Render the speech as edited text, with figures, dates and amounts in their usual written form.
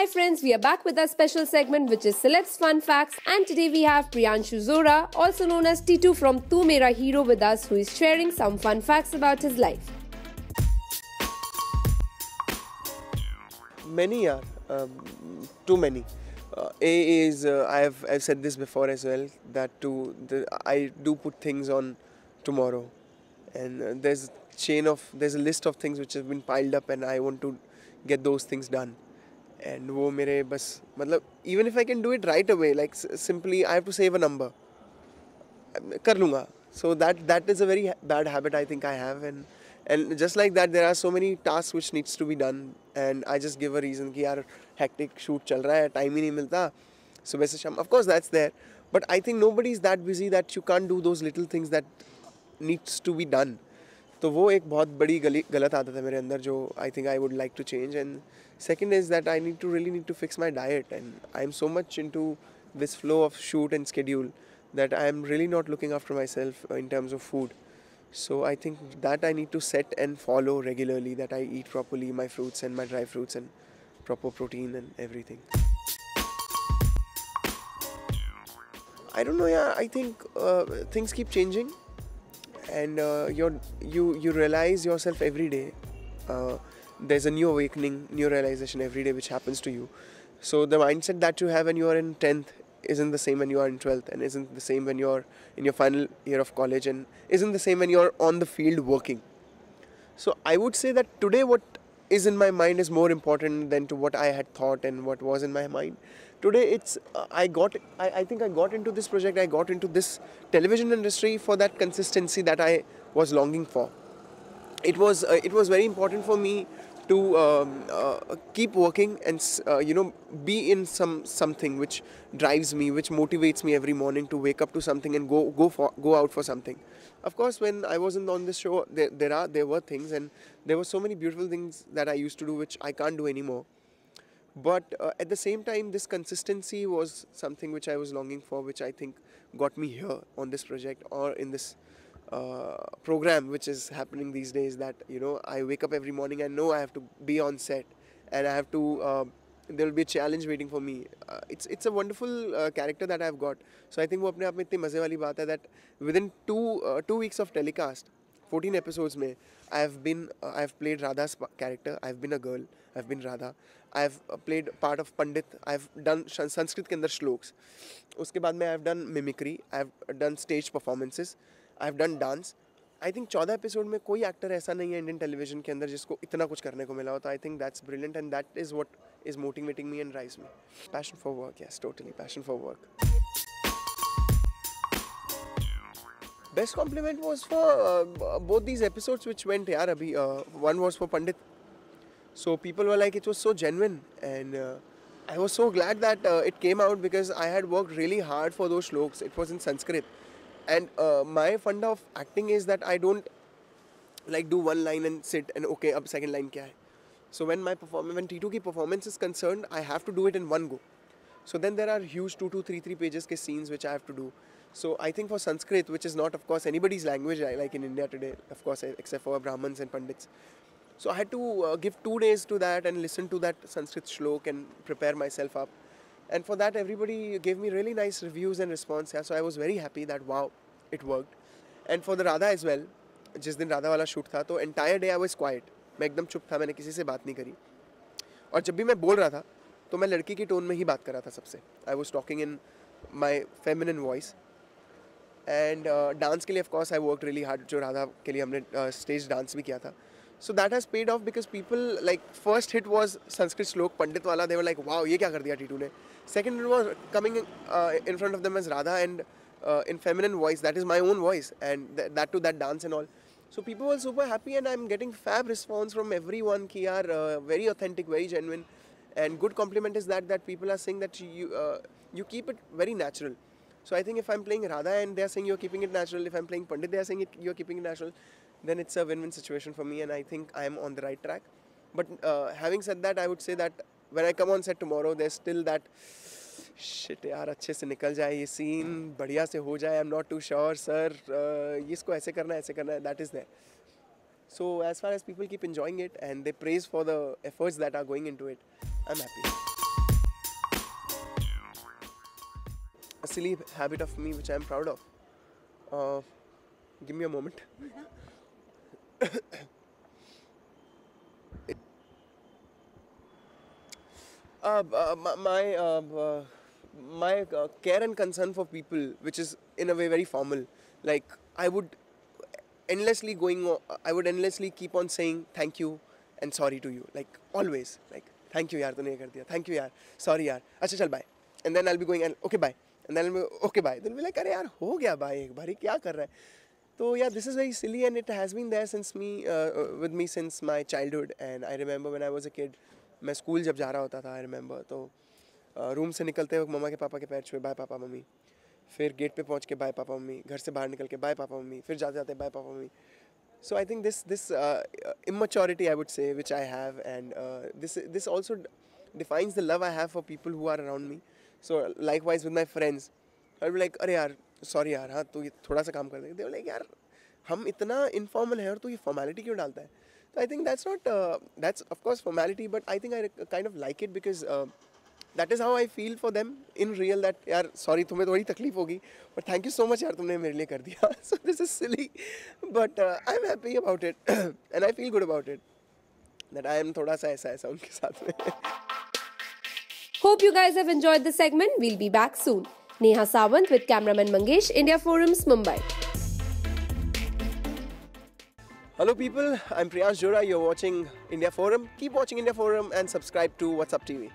Hi friends, we are back with our special segment which is Celebs Fun Facts, and today we have Priyanshu Zora, also known as Titu from Tu Mera Hero, with us, who is sharing some fun facts about his life. Many are, too many. A is I've said this before as well, that I do put things on tomorrow, and there's a list of things which have been piled up, and I want to get those things done. And वो मेरे बस मतलब even if I can do it right away, like simply I have to save a number, कर लूँगा. So that is a very bad habit I think I have, and just like that there are so many tasks which needs to be done, and I just give a reason कि यार hectic shoot चल रहा है, time ही नहीं मिलता सुबह से शाम. Of course that's there, but I think nobody is that busy that you can't do those little things that needs to be done. तो वो एक बहुत बड़ी गलत आदत है मेरे अंदर जो I think I would like to change. And second is that I really need to fix my diet, and I'm so much into this flow of shoot and schedule that I'm really not looking after myself in terms of food. So I think that I need to set and follow regularly, that I eat properly my fruits and my dry fruits and proper protein and everything. I don't know, yeah, I think things keep changing, and you realize yourself every day. There's a new awakening, new realization every day which happens to you. So the mindset that you have when you are in 10th isn't the same when you are in 12th, and isn't the same when you're in your final year of college, and isn't the same when you're on the field working. So I would say that today what is in my mind is more important than to what I had thought and what was in my mind. Today it's I think I got into this project, I got into this television industry for that consistency that I was longing for. It was very important for me to keep working and be in something which drives me, which motivates me every morning to wake up to something and go out for something. Of course, when I wasn't on this show, there were things, and there were so many beautiful things that I used to do which I can't do anymore. But at the same time, this consistency was something which I was longing for, which I think got me here on this project or in this program which is happening these days. That I wake up every morning, I know I have to be on set, and I have to there will be a challenge waiting for me. It's a wonderful character that I've got. So I think वो अपने आप में इतनी मज़े वाली बात है that within 2 weeks of telecast, 14 episodes में I've played Radha's character. I've been a girl, I've been Radha. I've played part of Pandit. I've done Sanskrit के अंदर श्लोक्स. उसके बाद में I've done mimicry. I've done stage performances. I've done dance. I think 14 episode में कोई actor ऐसा नहीं है इंडियन टेलीविजन के अंदर जिसको इतना कुछ करने को मिला हो. तो I think that's brilliant, and that is what is motivating me and drives me. Passion for work, yes, totally passion for work. Best compliment was for both these episodes which went yaar abhi. One was for Pandit. So people were like, it was so genuine, and I was so glad that it came out, because I had worked really hard for those shloks. It was in Sanskrit, and my funda of acting is that I don't like do one line and sit and okay, ab second line kya hai. So when T2 ki performance is concerned, I have to do it in one go. So then there are huge 2 to 3 pages ke scenes which I have to do. So I think for Sanskrit, which is not of course anybody's language like in India today, of course, except for Brahmins and Pandits. So I had to give 2 days to that and listen to that Sanskrit shlok and prepare myself up. And for that, everybody gave me really nice reviews and response. Yeah? So I was very happy that wow, it worked. And for the Radha as well, जिस दिन राधा वाला shoot था, तो entire day I was quiet. मैं एकदम चुप था, मैंने किसी से बात नहीं करी. और जब भी मैं बोल रहा था, तो मैं लड़की की टोन में ही बात कर रहा था सबसे. I was talking in my feminine voice. And dance के लिए of course I worked really hard. जो राधा के लिए हमने stage dance भी किया था. So that has paid off, because people, like, first hit was Sanskrit Shlok, Pandit wala. They were like, wow, ye kya kar diya T2 ne. Second hit was coming in front of them as Radha, and in feminine voice, that is my own voice, and that to that dance and all. So people were super happy, and I'm getting fab response from everyone ki yaar, very authentic, very genuine, and good compliment is that people are saying that you keep it very natural. So I think if I'm playing Radha and they're saying you're keeping it natural, if I'm playing Pandit, they're saying you're keeping it natural, then it's a win-win situation for me, and I think I'm on the right track. But having said that, I would say that when I come on set tomorrow, there's still that shit यार अच्छे से निकल जाए ये scene, बढ़िया से हो जाए. I'm not too sure, sir. इसको ऐसे करना है. That is there. So as far as people keep enjoying it and they praise for the efforts that are going into it, I'm happy. a silly habit of me which I'm proud of. Give me a moment. My care and concern for people, which is in a way very formal. Like I would endlessly keep on saying thank you and sorry to you, like always, like thank you yaar, तूने ये कर दिया, thank you yaar, sorry yaar, अच्छा चल bye, and then I'll be going and okay bye, and then I'll be okay bye, then I'll be like अरे यार हो गया bye एक बारी, क्या कर रहा है? So yeah, this is very silly and it has been there with me since my childhood. And I remember when I was a kid, मैं स्कूल जब जा रहा होता था, I remember, तो रूम से निकलते वक्त मम्मा के पापा के पैर छुए, बाय पापा मम्मी, फिर गेट पे पहुंच के बाय पापा मम्मी, घर से बाहर निकल के बाय पापा मम्मी, फिर जाते जाते bye papa mummy. So I think this immaturity, I would say, which I have, and this also defines the love I have for people who are around me. So likewise with my friends, I'll be like, अरे यार sorry यार, हाँ तो ये थोड़ा सा काम कर देंगे. They were like, यार हम इतना informal है और तू ये formality क्यों डालता है? So I think that's of course formality, but I think I kind of like it because that is how I feel for them in real. That यार sorry तुम्हें थोड़ी तकलीफ होगी, but thank you so much यार तुमने मेरे लिए कर दिया. So this is silly, but I'm happy about it and I feel good about it that I am थोड़ा सा ऐसा उनके साथ में. Hope you guys have enjoyed the segment. We'll be back soon. Neha Sawant with cameraman Mangesh, India Forums, Mumbai. Hello people, I'm Priyansh Jora. You're watching India Forum. Keep watching India Forum and subscribe to What's Up TV.